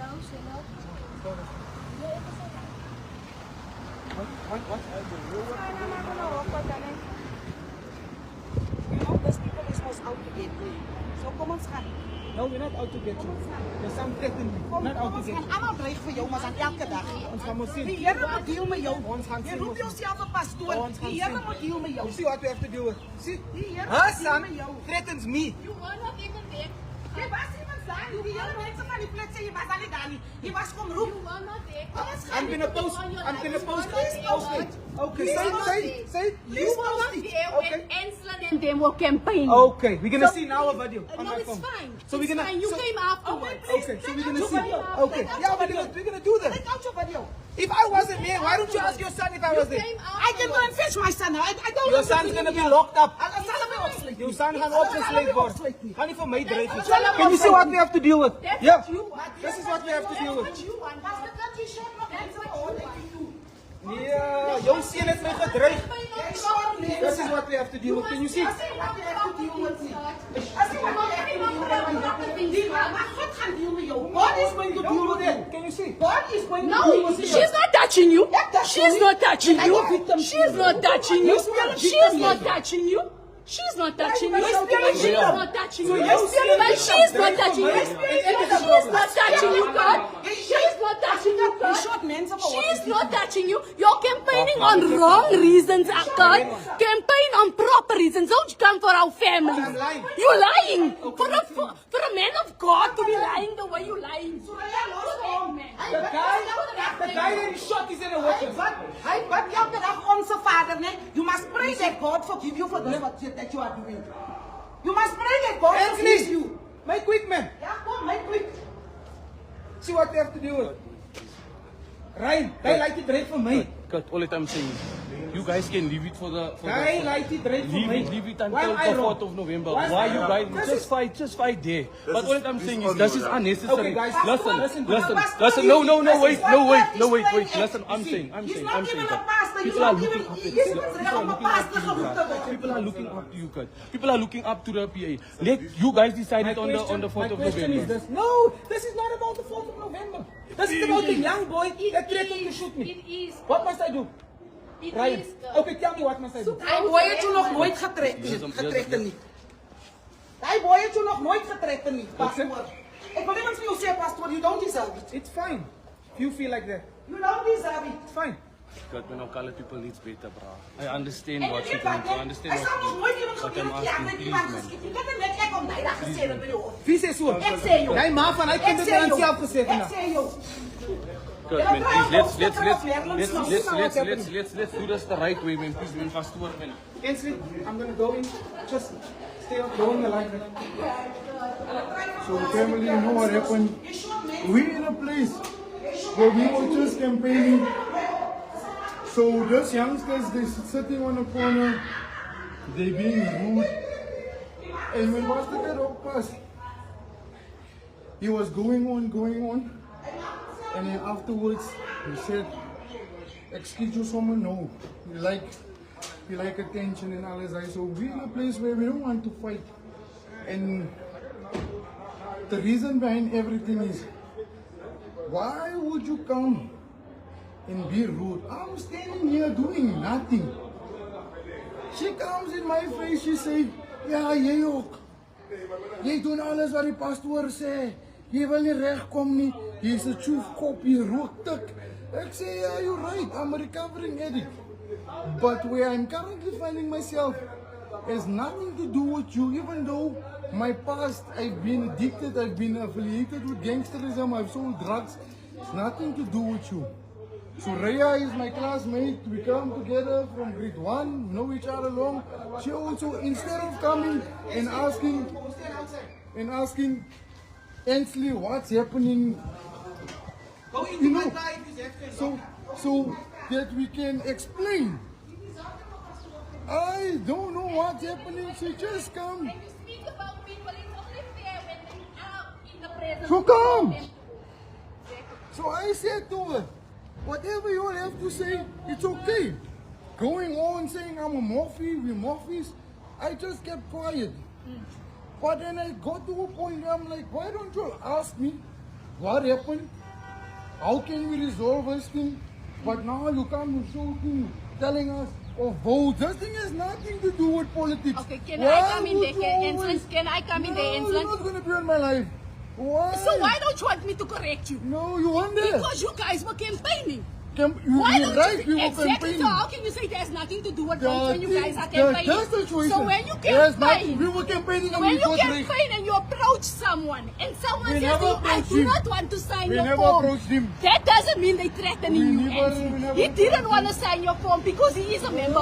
What? You know, these people is supposed out to get me. So come on, Scan. No, we're not out to get you. Your son threatened me. We're not out to get you. I'm out for jou, maar aan elke dag. Ons gaan mos sien. Die Here moet deal met jou. Ons gaan Jy sien, roep ons- jouself 'n pastoor. Ons gaan Die Here sien. moet deal met jou. You see what we have to deal with? See? Die Here Her moet deal son met jou. threatens me. You were not even there. Jy was iemand daar. Die Here mense manipuleer sê jy was al nie daar nie. Jy was kom roep. You were not there. I'm gonna post. I'm gonna post it. Okay, say it. You were not there when Enslan and them were campaigning. Okay, we're gonna see now a video on No, my it's phone. fine. So we're It's gonna. fine. You so- came afterwards. Okay, so we're gonna see. Okay, Take out yeah, your we're gonna do this. Take out your video. If I wasn't there, why don't you ask your son if I was there? came I can go and fetch my son. I don't Your want to son's be gonna be here. locked up. Ek sal hom nie opsluit. Your son gaan opgesluit word. Gaan nie vir my dryf nie. Tell him Can you see what we have to deal with? That's Yeah. what you want. This is what we have to deal with. That's what you should not do. Yeah, jou seun het my gedreig. This is what we have to deal with. Can you see? I see what you have to deal with me. I see what you have to deal with me. Maar God gaan deal met jou. God is going to deal with you. Can you see? God is going to No, deal with you. she's not touching you. touch She's me. not touching Like you. a victim. She's not touching you. You're still a She's victim, not yeah. touching you. She's not touching You're you. still a She's victim. not touching So you. you're still a But victim. she's not That's touching you. what She's not touching you, God. She's not touching you, You God. short men of She's not touching you. You're campaigning on wrong reasons, God. Campaign on proper reasons. Don't come for our family. I'm lying. You're lying. For a man of God to be lying the way you're lying. The guy that he shot is in a weapon. But elke dag onze Vader, nee, you must pray that God forgive you for this that you are doing. You must pray that God forgives Anthony, you. make quick, man. Ja, kom, my quick. See what we have to deal with. Ryan, hij lijkt het recht voor mij. Cut, all that I'm saying, you guys can leave it for the. Hij lijkt het recht voor mij. Leave it Why until am I the wrong? 4th of November. Why am Why I you wrong? guys This just fight there? But all that I'm saying is this is Okay, unnecessary. guys, Listen. Pastor, No, this wait, is what wait. God is saying. Listen, I'm You see, saying he's not I'm even saying a that pastor. He's people are not looking even- up he's at not people even are a looking up pastor to you, geroepen Kat. worden. People are looking up to you, Kat. People are looking up to the PA. Let you guys decide it on the 4th of my question is November. this. No, this is not about the 4th of November. This is about a young boy that threatened to shoot me. It is. What must I do? It Ryan, is. okay, tell me what must I do? Die boy het jou nog nooit getreten nie. Die boy het jou nog nooit getreten nie, pastoor. Ek wil net vir jou sê, pastoor, you don't deserve it. It's fine. If you feel like that, You don't deserve it. it's fine. Kat, when our color people needs better, bra. I understand En what jy you're weet going wat, to understand ek sal nog nooit what iemand but gebeur I'm het, jy asking, het please, iemand man. geskiet. Jy kan net ek om die dag gesê dat by jou. Wie sê so? Ek sê jou. Jy ma van hy kind het aan self gesê Ek vandag. sê jou. Good, man. Please, let's do this the right way, man. Please, man. Fast work, man. Ainsley, I'm gonna go in. Just stay up, go in the light. So family, you know what happened? We in a place where we were just campaigning. So those youngsters, they sitting on a corner, they being rude. And when Master got up past, he was going on. And then afterwards, he said, excuse you, someone, no. You like attention and all that. So we're in a place where we don't want to fight. And the reason behind everything is, why would you come and be rude? I'm standing here doing nothing. She comes in my face, she say, ja, jy ook. Jy doen alles wat die pastoor sê. Jy wil nie regkom nie. Jy's 'n tjoefkop, jy rook tik. Ek sê, yeah, you're right, I'm a recovering addict. But where I'm currently finding myself has nothing to do with you, even though my past, I've been addicted, I've been affiliated with gangsterism, I've sold drugs. It's nothing to do with you. So Rhea is my classmate. We come together from grade 1, know each other long. She also, instead of coming and asking Ainsley what's happening, Go in you my know, car if you have to. so that we can explain. I don't know what's happening. She just come. When you speak about people, it's only fair when they are in the presence So of come. them. So I said to her, whatever you all have to say, it's okay. Going on saying I'm a Morphe, we Morphes, I just kept quiet. But then I got to a point where I'm like, why don't you ask me what happened? how can we resolve this thing? But now you come shooting, telling us, oh, vote. This thing has nothing to do with politics. Okay, can Why I come in would there? you Can, always- Insolence, can I come in there, No, you're Insolence? not going to be in my life. Why? So why don't you want me to correct you? No, you want that. Because you guys were campaigning. You, Why you're don't right, you we were exactly? campaigning. So how can you say it has nothing to do with The votes when you guys thing- are campaigning? That's the situation. So when you Yes, nothing. campaign, We were campaigning and when we you got raped. campaign and you approach someone and someone We says never to you, I approached do him. not want to sign We your never form. approached him. That doesn't mean they're threatening We you. never- Ansley. we never He didn't approached want to sign your form because he is a member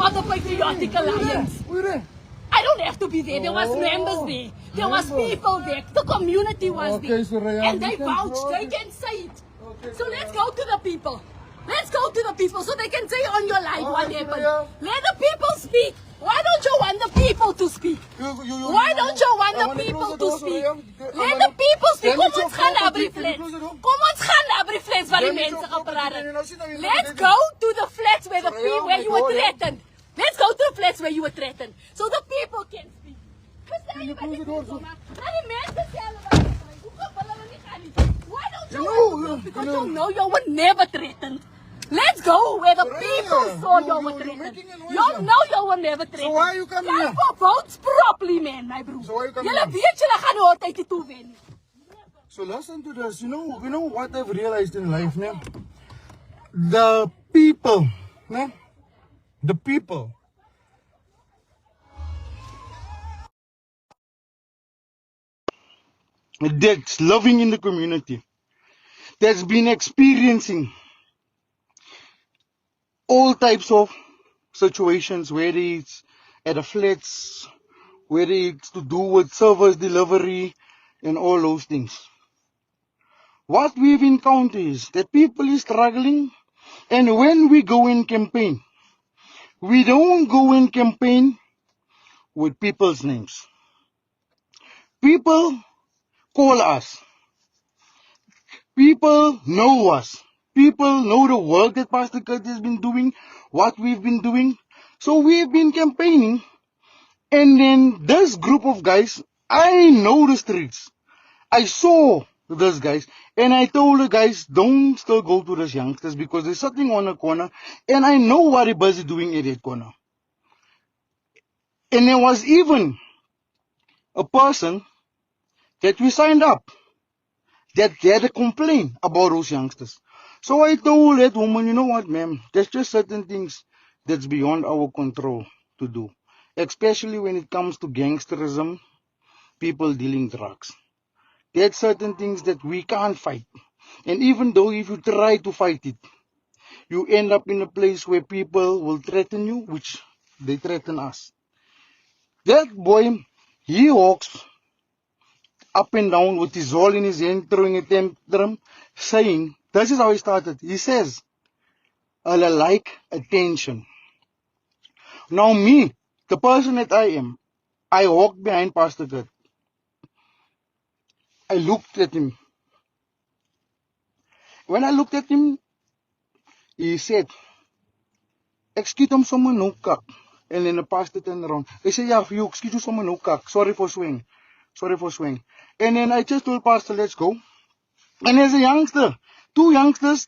of the Patriotic Alliance. We're there. I don't have to be there. There was Oh, members there. There was members. people there. The community was Okay, there. so Raya, And we they can vouched. draw They it. can say it. Okay, So let's go to the people. Let's go to the people so they can say on your live what Alright, happened. Raya. Let the people speak. Why don't you want the people to speak? Why don't you want the people to speak? Let the people speak. Kom ons gaan na by flats. Kom ons gaan na by flats waar die mense gepraat het. Let's go to the flats where the people where you were threatened. Let's go to the flats where you were threatened. So the people can speak. Verstaan jy wat ek bedoel? Maar die mense sê hulle wat hoe kom hulle nie gaan nie? Why don't you want to? Because you know you were never threatened. Let's go where the people saw you were you're threatened. making a noise You now. know you were never threatened. why are you coming Stand here? for votes properly, man, my bro. So why are you coming Julle here? weet julle gaan nooit uit die toe wen. So listen to this. You know what I've realized in life, ne? The people, ne? The people. That's living in the community, that's been experiencing all types of situations, whether it's at the flats, whether it's to do with service delivery and all those things. What we've encountered is that people is struggling, and when we go in campaign, we don't go in campaign with people's names. People call us. People know us. People know the work that Pastor Kurt has been doing, what we've been doing. So we've been campaigning, and then this group of guys, I know the streets. I saw those guys, and I told the guys, don't still go to those youngsters because they're sitting on a corner, and I know what they're busy doing at that corner. And there was even a person that we signed up that had a complaint about those youngsters. So I told that woman, you know what, ma'am, there's just certain things that's beyond our control to do, especially when it comes to gangsterism, people dealing drugs. There's certain things that we can't fight. And even though if you try to fight it, you end up in a place where people will threaten you, which they threaten us. That boy, he walks up and down with his all in his hand, throwing a tantrum, saying, this is how he started. He says, I like attention. Now me, the person that I am, I walked behind Pastor Kurt. I looked at him. When I looked at him, he said, excuse him, someone no cock. And then the pastor turned around. He said, yeah, you excuse you, someone no cock. Sorry for swing. Sorry for swing. And then I just told Pastor, let's go. And there's a youngster, two youngsters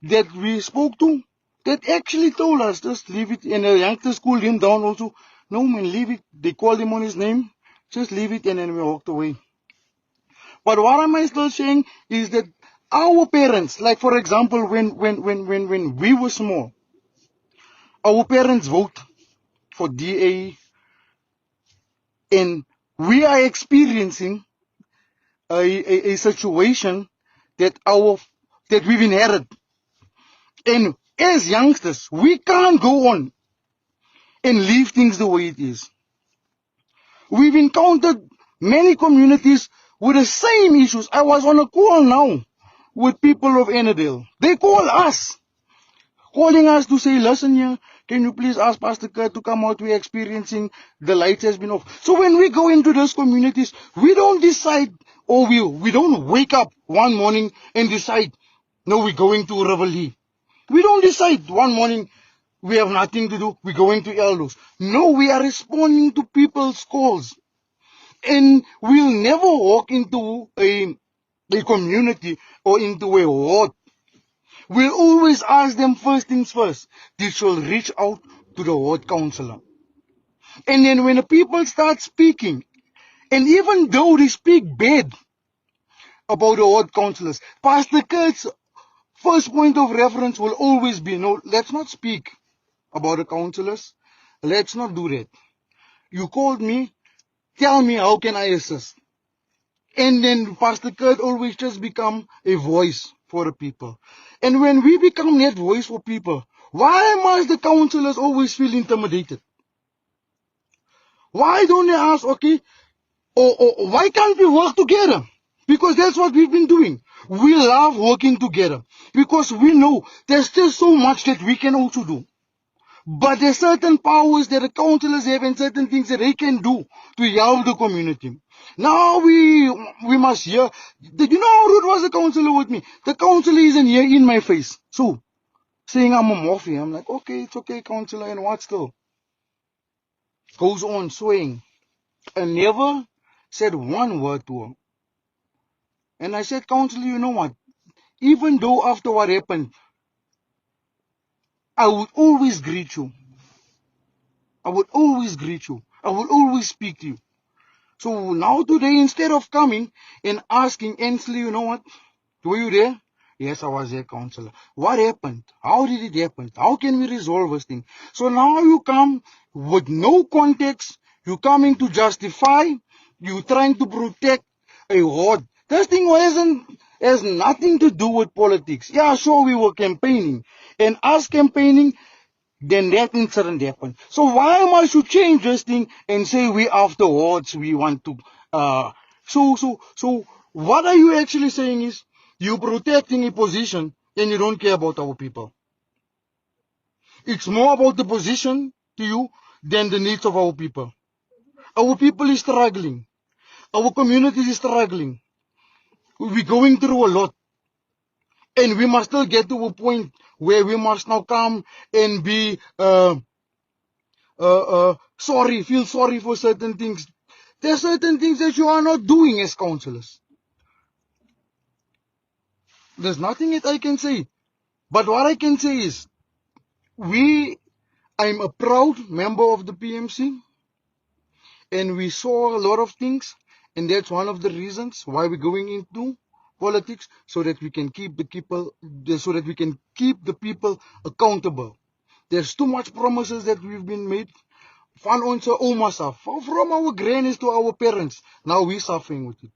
that we spoke to, that actually told us, just leave it. And the youngsters cooled him down also. No man, leave it. They called him on his name. Just leave it, and then we walked away. But what am I still saying is that our parents, like for example, when we were small, our parents vote for DA, and we are experiencing a situation that we've inherited. And as youngsters, we can't go on and leave things the way it is. We've encountered many communities with the same issues. I was on a call now with people of Annandale. They call us, calling us to say, listen here, can you please ask Pastor Kurt to come out? We're experiencing the light has been off. So when we go into those communities, we don't decide, or we don't wake up one morning and decide, no, we're going to Reveille. We don't decide one morning we have nothing to do, we're going to Eldos. No, we are responding to people's calls. And we'll never walk into a a community or into a ward, we'll always ask them first things first. They shall reach out to the ward councillor. And then when the people start speaking, and even though they speak bad about the ward councillors, Pastor Kurt's first point of reference will always be, no, let's not speak about the councillors. Let's not do that. You called me, tell me how can I assist. And then Pastor Kurt always just become a voice for the people. And when we become that voice for people, why must the councillors always feel intimidated? Why don't they ask, okay, or why can't we work together? Because that's what we've been doing. We love working together because we know there's still so much that we can also do. But there's certain powers that the councillors have and certain things that they can do to help the community. Now we must hear. Did you know how rude was the councillor with me? The councillor isn't here in my face. So, saying I'm a morphe, I'm like, okay, it's okay, councillor, and what still? Goes on swaying. I never said one word to her. And I said, councillor, you know what? Even though after what happened, I would always greet you. I would always greet you. I would always speak to you. So now today, instead of coming and asking Ainsley, you know what? Were you there? Yes, I was there, councillor. What happened? How did it happen? How can we resolve this thing? So now you come with no context. You're coming to justify. You're trying to protect a ward. This thing has nothing to do with politics. Yeah, sure, we were campaigning. And us campaigning, then that incident happened. So why must you change this thing and say we afterwards we want to so what are you actually saying is you're protecting a position and you don't care about our people. It's more about the position to you than the needs of our people. Our people is struggling. Our community is struggling. We're going through a lot. And we must still get to a point where we must now come and be sorry, feel sorry for certain things. There are certain things that you are not doing as councillors. There's nothing that I can say. But what I can say is, I'm a proud member of the PMC, and we saw a lot of things, and that's one of the reasons why we're going into politics, so that we can keep the people accountable. There's too much promises that we've been made. Van onze oma's af, from our grannies to our parents. Now we're suffering with it.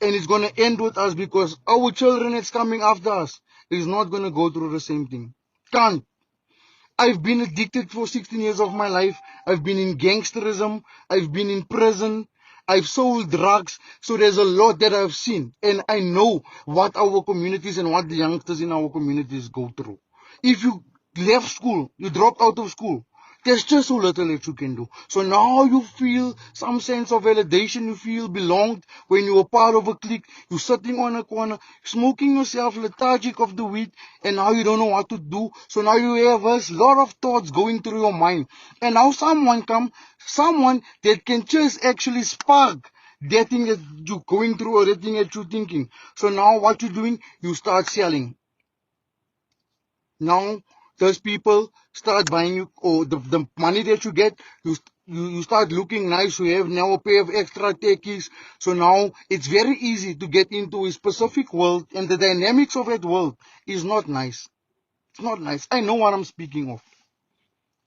And it's going to end with us because our children that's coming after us is not going to go through the same thing. Can't. I've been addicted for 16 years of my life. I've been in gangsterism. I've been in prison. I've sold drugs. So there's a lot that I've seen. And I know what our communities and what the youngsters in our communities go through. If you left school, you dropped out of school, there's just so little that you can do. So now you feel some sense of validation. You feel belonged when you were part of a clique. You're sitting on a corner, smoking yourself, lethargic of the weed, and now you don't know what to do. So now you have a lot of thoughts going through your mind. And now someone that can just actually spark that thing that you're going through or that thing that you're thinking. So now what you're doing, you start selling. Now those people start buying you, or the money that you get, you start looking nice. You have now a pair of extra techies. So now it's very easy to get into a specific world, and the dynamics of that world is not nice. It's not nice. I know what I'm speaking of.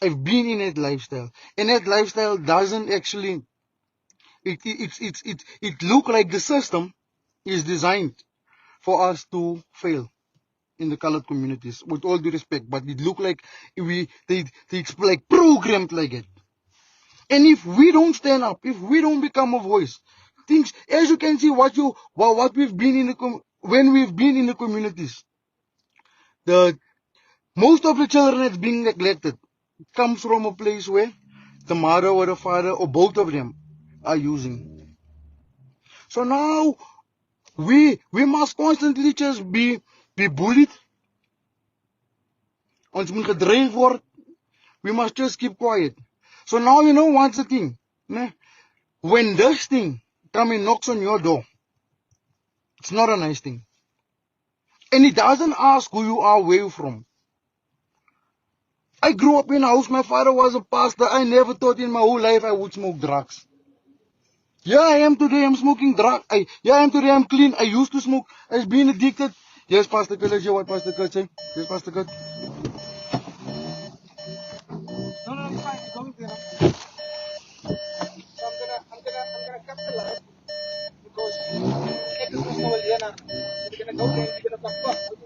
I've been in that lifestyle, and that lifestyle doesn't actually. It look like the system is designed for us to fail in the colored communities, with all due respect, but it look like they like programmed like it. And if we don't stand up, if we don't become a voice, things, as you can see, what we've been in when we've been in the communities, most of the children that's being neglected comes from a place where the mother or the father or both of them are using. So now we must constantly just be bullied. Ons moet gedreig word. We must just keep quiet. So now you know what's the thing. When this thing come and knocks on your door, It's not a nice thing. And he doesn't ask who you are, where you're from. I grew up in a house, my father was a pastor. I never thought in my whole life I would smoke drugs. Yeah, I am today, I'm smoking drugs. Yeah, I am today, I'm clean. I used to smoke. I've been addicted. Yes, Pastor Kurt, let's hear what Pastor Kurt say. Yes, Pastor Kurt. No, no, it's fine. Don't do that. So I'm gonna cut the live because X is not We're gonna go there, we're gonna talk.